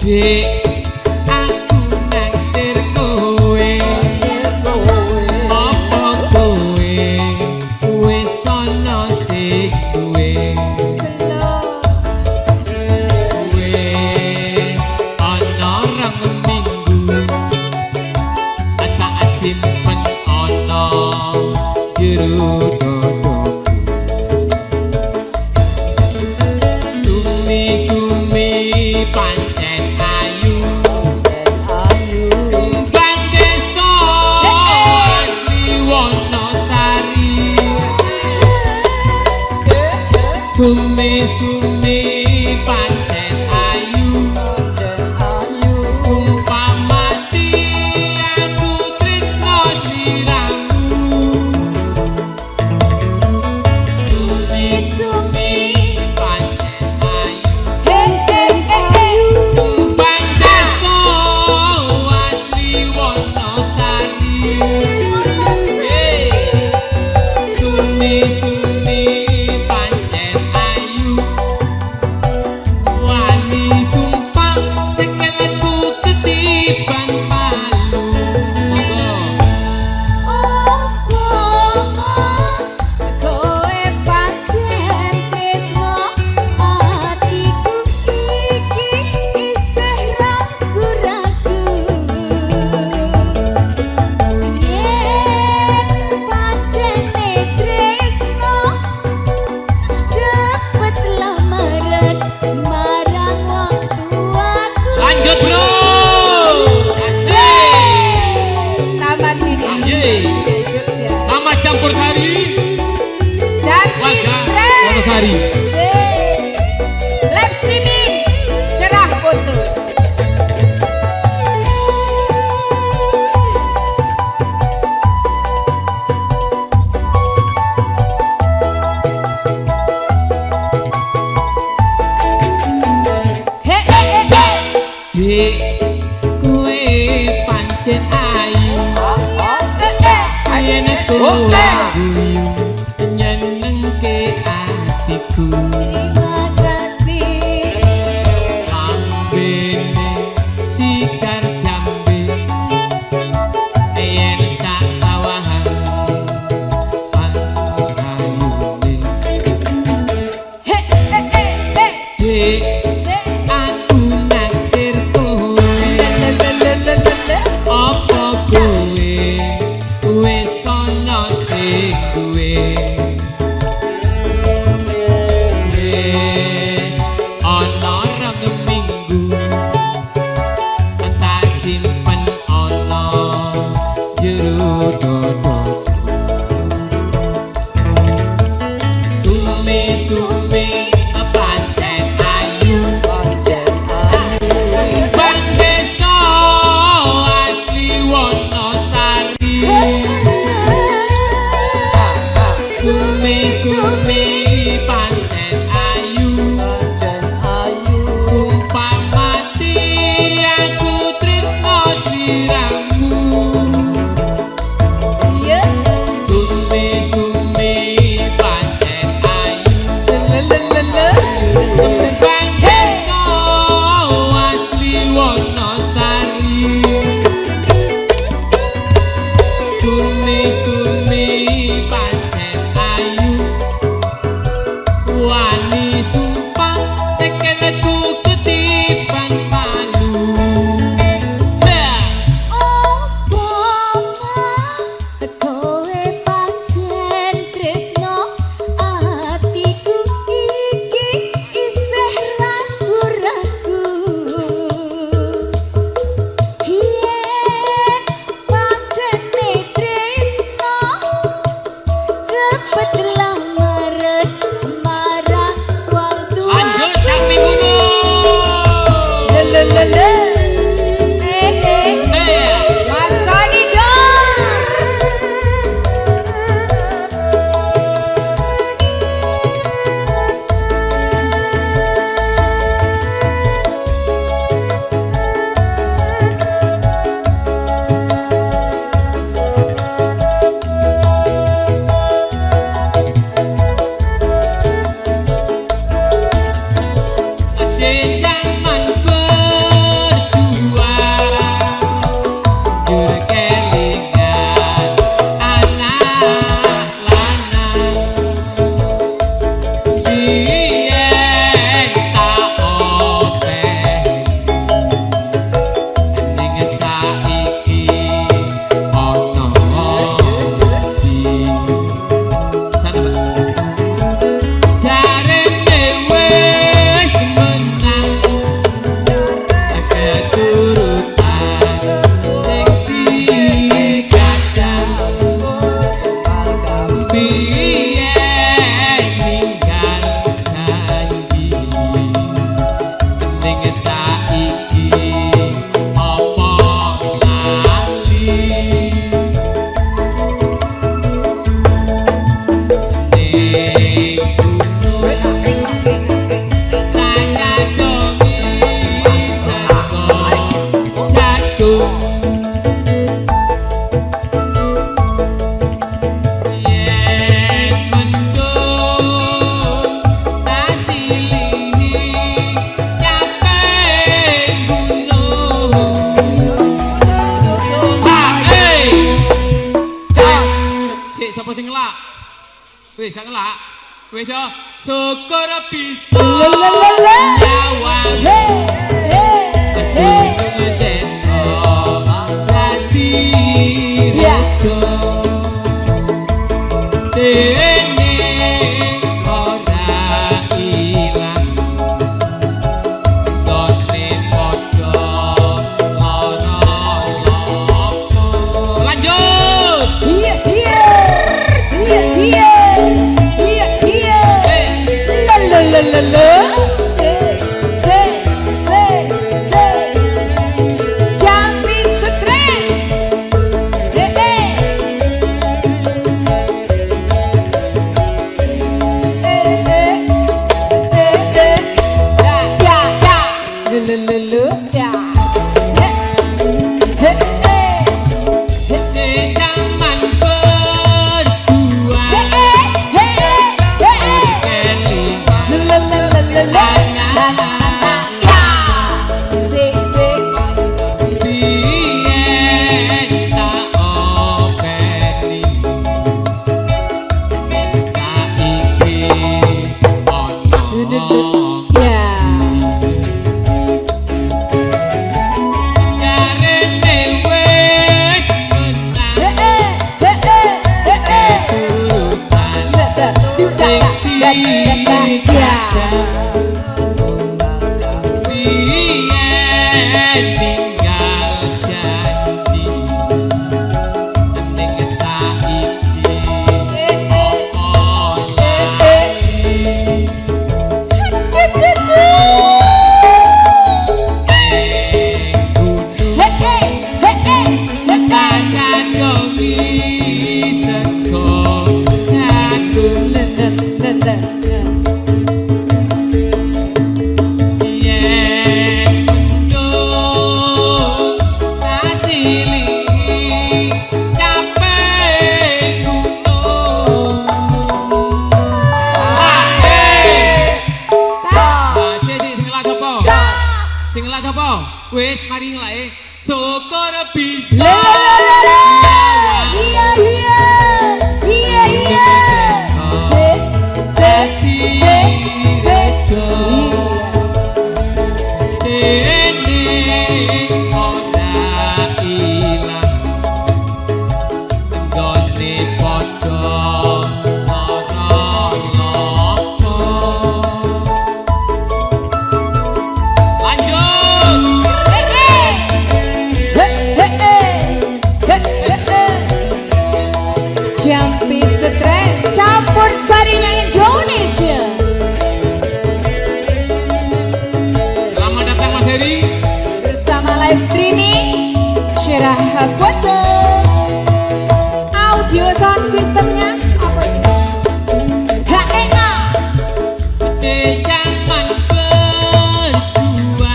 aku naksir kowe apa kowe wis ana sing duwe wis ana rong minggu tak simpen ana jero Sumi-sumi pancen ayu sumpah mati aku tresno sliramu sumi-sumi pancen ayu Bangdeso asli Wonosari sumi-sumi campur sari warga Wonosari live streaming cerah foto kowe pancen ayu yen aku nyenengke atiku terima kasih ambene sikar jambe yen tak sawahan ayune aku naksir kowe apa kowe wis ana sing duwe wis ana rong minggu Wis gak ngelak. Wis yo syukur bisa Lelelele. lawan gunung desa dadi rejo dene ora ilang gone padha lara lanjut Iya. Lelelele. Se. Jampi stres. Ya. Lelelele. Ya. zaman berjuang kelingan biyen tak openi ning saiki ono jarene wis menang urutan sing biyen tinggal janji ning saiki opo Sing ngelak sapa? Wis mari ngelake. Syukur bisa dene ora ilang gone padha lara lopo lanjut Jampi stres campur sarinya Indonesia. selamat datang Mas Heri Bersama live streaming Syirah foto audio sound systemnya apa itu? HEA. di zaman berjuang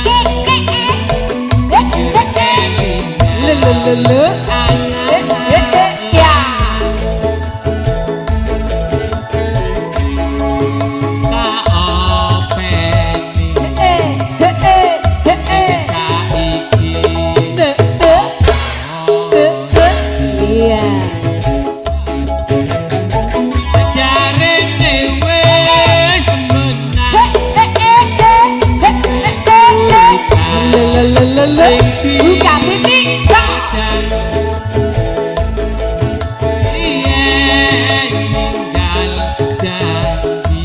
kelingan Lelelele. Ya. tak openi saiki Iya. jarene wis menang Lelelele. Buka Siti. biyen ninggal janji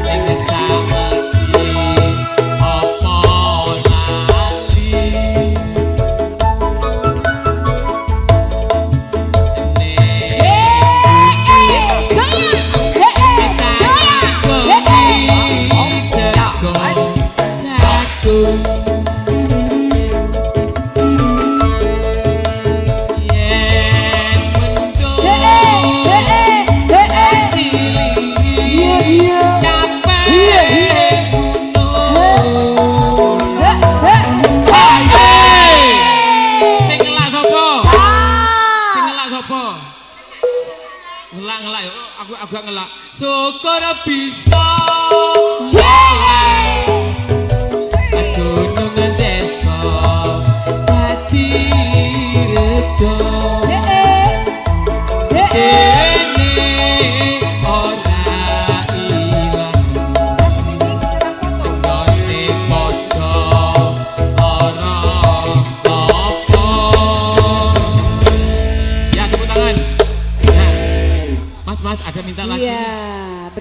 ning saiki opo lali Ngelak aku agak ngelak syukur bisa gunung desa dadi rejo dene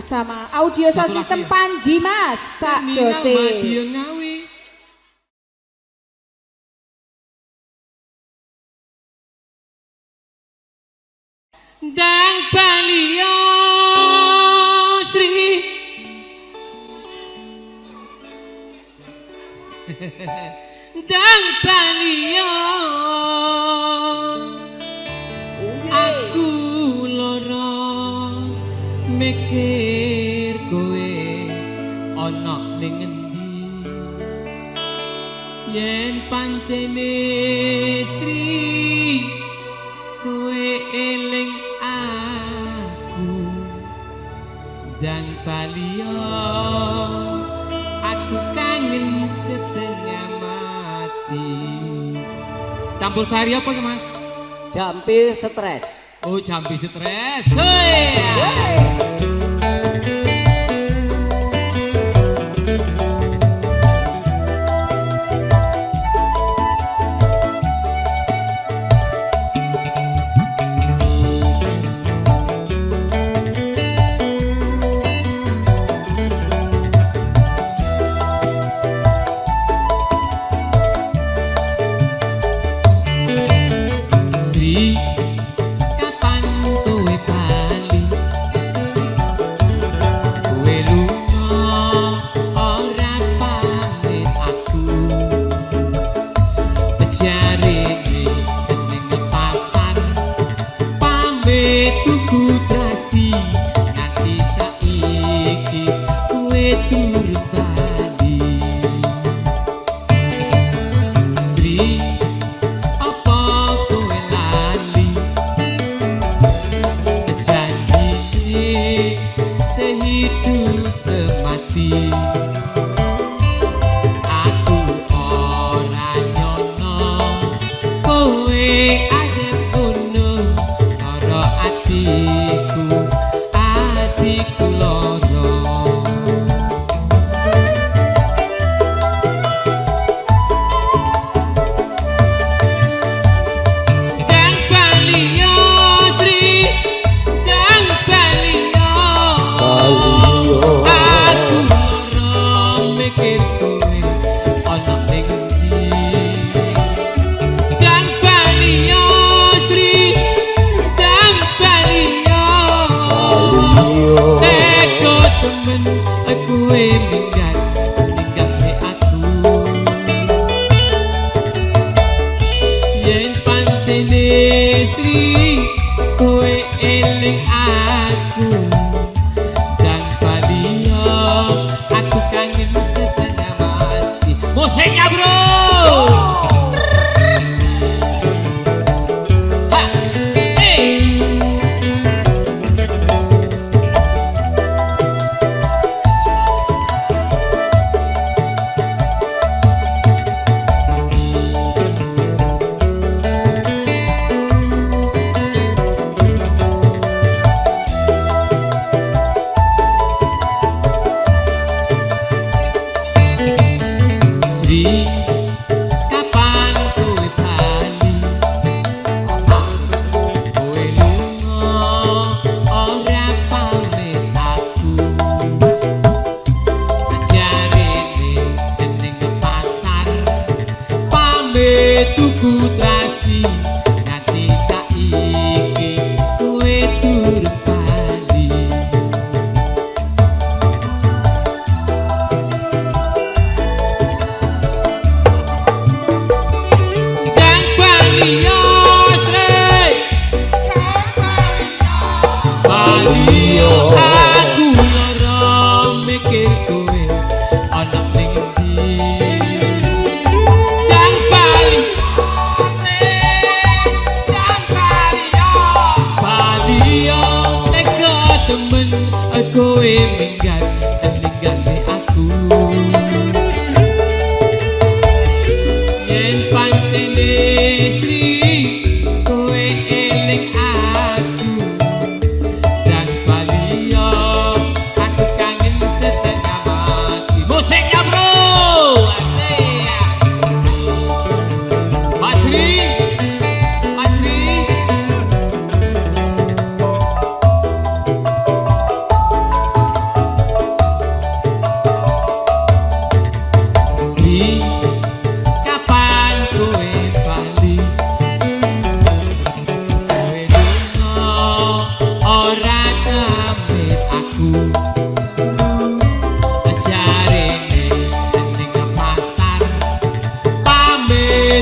bersama audio sound system Panji Mas Sak Jose. Dia ngawi. Dan Balio Sri Dan Balio aku loro mikir kowe ana ning endi yen pancene Sri kowe eling aku dan Balio aku kangen setengah mati. Campur sari apa ya Mas? Jampi stres. Oh jampi stres. Hei. Tuku trasi nanti saiki kowe turun tadi Sri apa kowe lali janji sehidup semati aku ora nyono kowe adikku loro dan Balio Sri dan Balio aku loro mikir kowe ana ning endi dan Balio Sri dan Balio teko temen aku minggat aku yen pancene Sri kowe eling aku dan Balio aku kangen setengah mati. Musiknya bro. Kapan kowe bali kowe lunga ora pamit aku jarene ning pasar pamit tuku trasi nanti saiki kowe turun bali Balio Sri Balio aku loro mikir kowe ana ning endi dan Balio Sri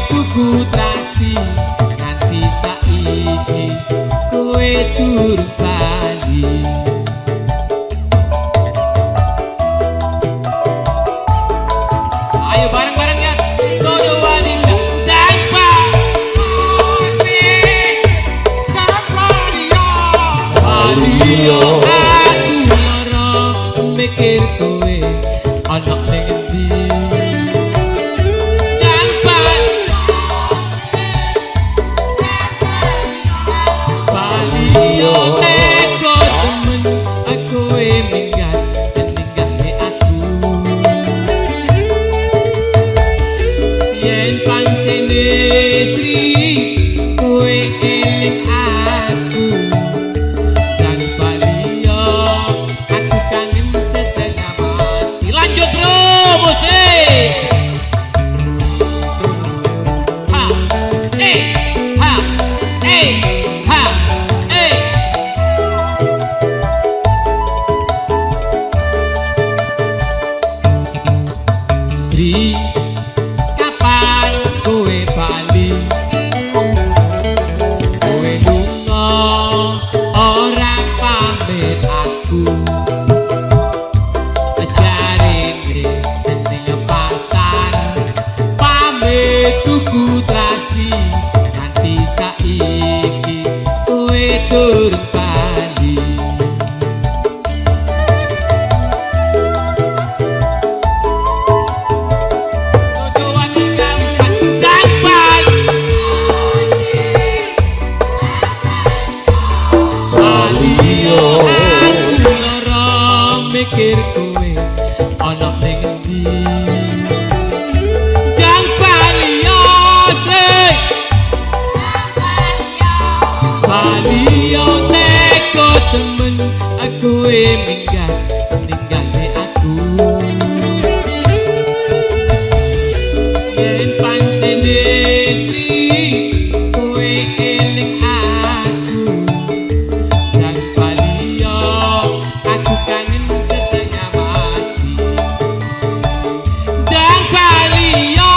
tuku trasi nganti saiki kowe durung bali. Ayo bareng-bareng ya Dodo Wanita tanpa musik tanpa dia Balio aku lara mikir kowe ana ning endi tanpa Balio neko temen kowe minggat ninggalne aku yen pancene Sri kowe eling aku dan Balio aku kangen setengah mati. Lanjut bro musik ha ha ha Sri kapan kowe bali kowe lunga ora pamit aku jarene ning pasar pamit tuku trasi nganti saiki kowe durung bali. Dodo Wanita tanpa Balio aku lara mikir kowe ana ning endi Jang Balio sing Balio neko temen kowe minggat ninggalne aku yen pancene Sri kowe eling aku dan Balio aku kangen setengah mati dan Balio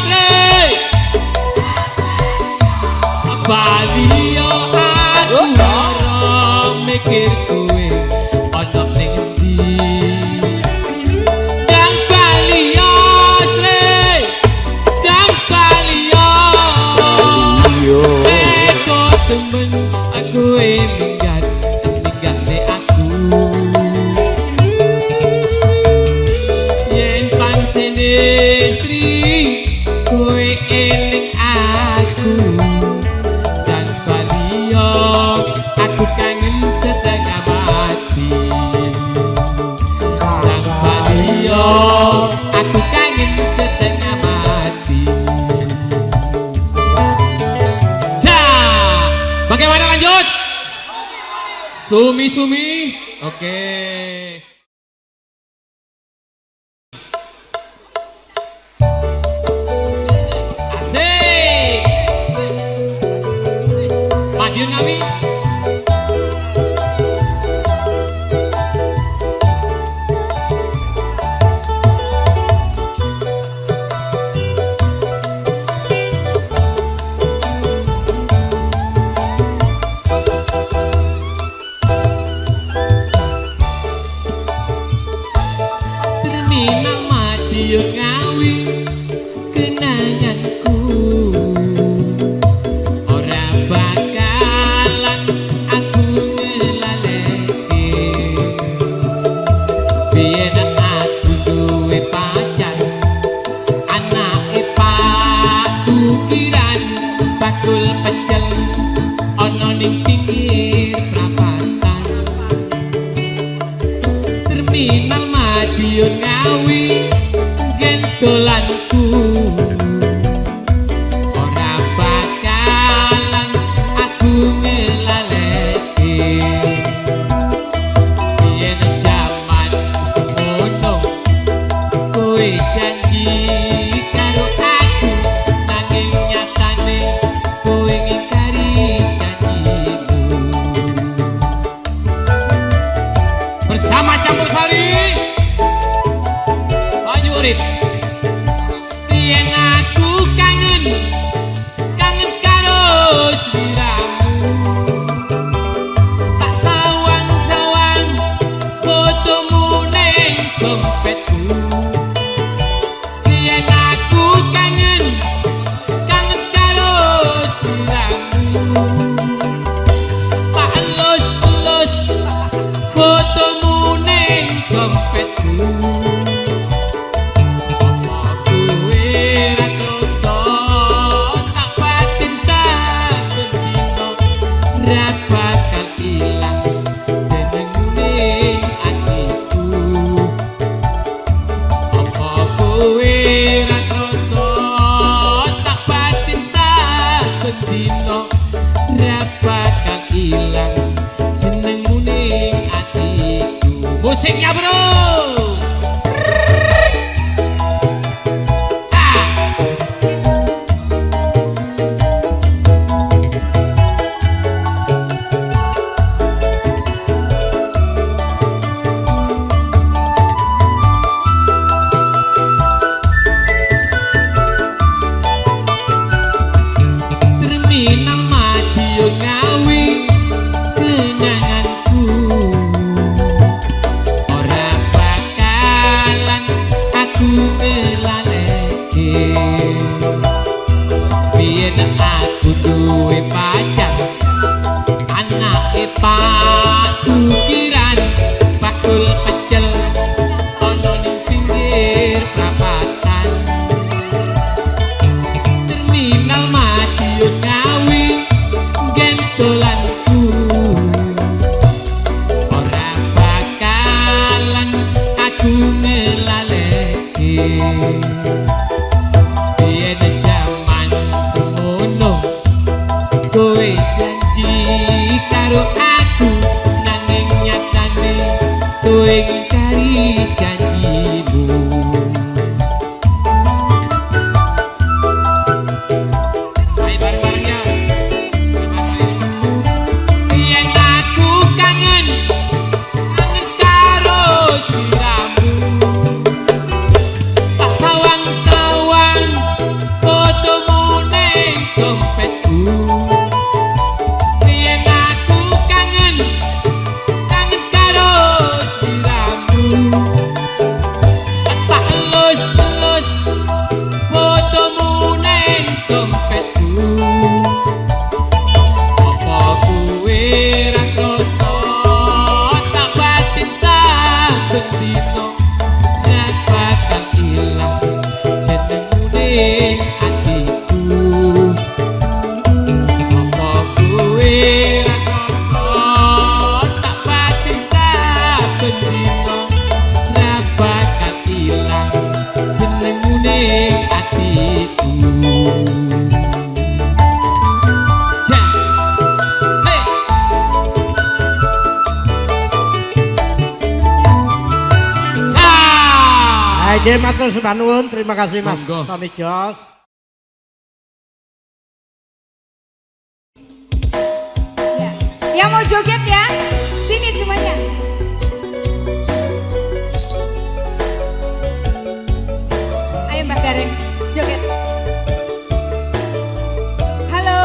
Sri Balio aku lara mikir kowe ana ning endi dan Balio Sri dan Balio Eko temen kowe minggat ninggalne aku yen pancene Sri kowe eling aku dan Balio aku kangen setengah mati dan Balio aku kangen setengah mati. Bagaimana lanjut? Sumi-sumi. Oke. Asik. Madiun kami. Terminal Madiun Ngawi kenanganku ora bakalan aku ngelaleke biyen aku duwe pacar anake Pak Ukiran bakul pecel ana ning pinggir prapatan Terminal Madiun Ngawi gendolanku musiknya bro. Terminal Madiun Ngawi kenanganku ora bakalan aku ngelaleke biyen aku duwe pacar anake Pak Ukiran bakul pecel ono ning pinggir prapatan Terminal Madiun Ngawi gentolanku ora bakalan aku ngelaleke biyen jaman semono kowe janji karo aku nanging nyatane kowe ngingkari janjimu ayo bareng-bareng ya biyen aku kangen karo sliramu tak sawang-sawang fotomu ning dompetku biyen aku kangen karo sliramu tak elus-elus fotomu ning dompetku apa kuwe ra krasa tak batin saben dino ra bakal ilang jenengmu ning atiku apa kuwe ra krasa tak batin saben dino ra bakal ilang jenengmu ning atiku ja hey ah Nggih matur sembah nuwun, terima kasih Mas Monggo. Tommy Jos. Ya. Yang mau joget ya, sini semuanya. Ayo Mbak Gareng, joget. Halo,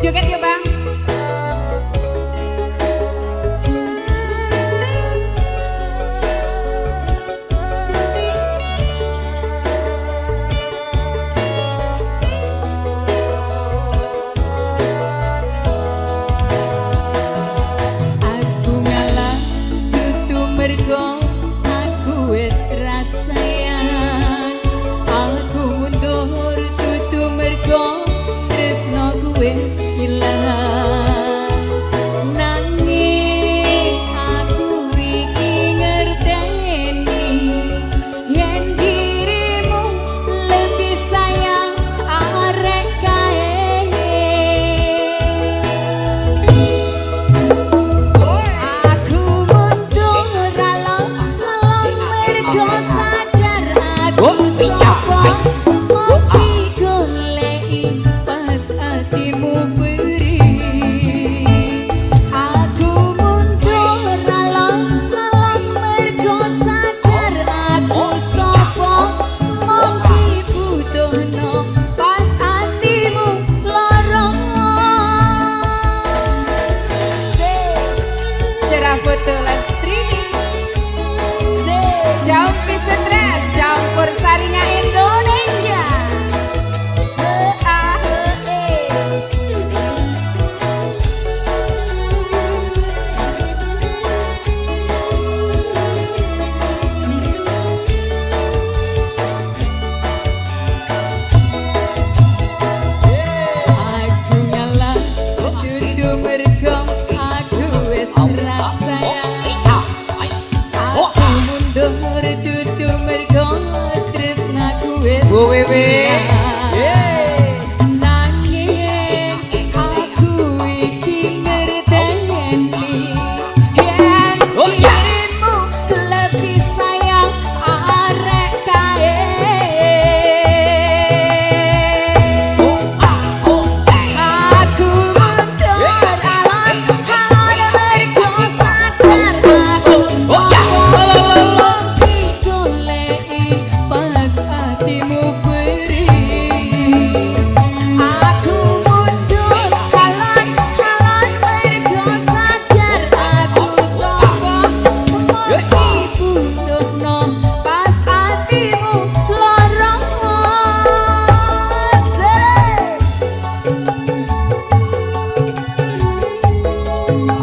joget yuk Bang. Aku ngalah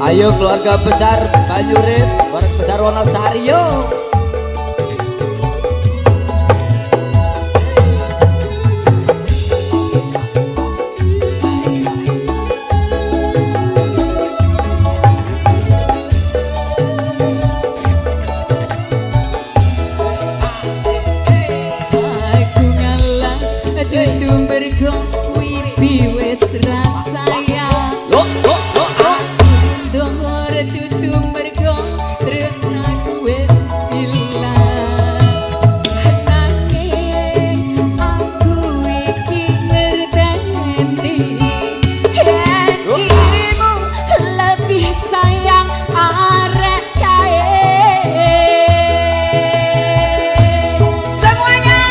Ayo keluarga besar Banyurip, keluarga besar Wonosari yo. Aku ngalah dudu mergo wibi wis rasaya. Lo. Dongor dudu mergo tresnaku wis ilang. Nanging aku iki ngerteni yen dirimu lebih sayang arek kae. Semuanya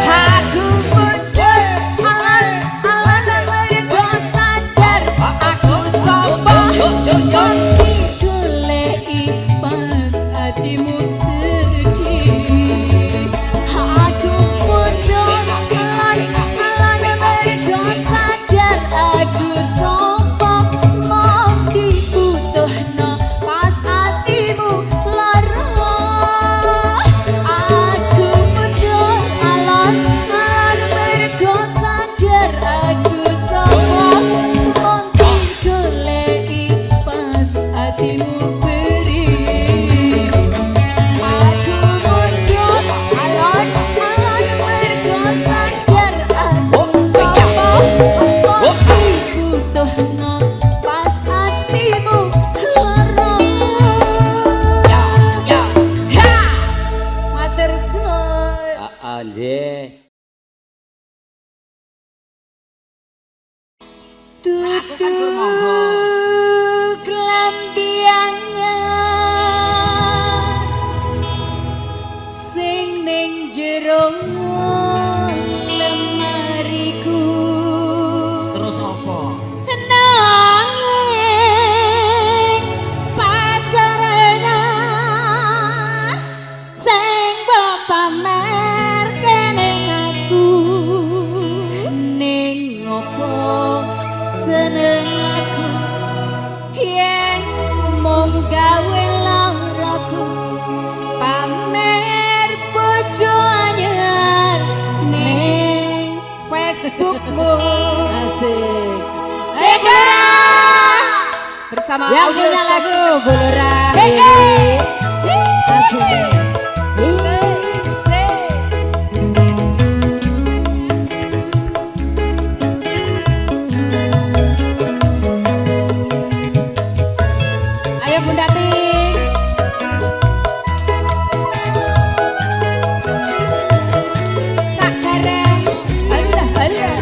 aku butuh alan mergo sadar aku sopo nganti goleki pas hatimu sedih. Aku butuh alan mergo sadar aku sopo nganti butuhno pas hatimu lara. Aku butuh alan mergo sadar aku sopo nganti goleki pas hatimu beri. Aku butuh alan mergo sadar aku sopo nganti butuhno pas hatimu lara. Ha! Matur suwun. Nggih. Tutuk klambi anyar sing ning jero lemariku. Terus apa? Nanging pacaran sing mbok pamerke ning aku. Ning opo seneng aku yen mung gawe laraku pamer bojo anyar ning Facebookmu. Asik. Cekra bersama Yang audio punya lagu session. Buluran Hey, ini. hey. Asik. Ayo Bunda Ting. Cak bareng. Halah halah.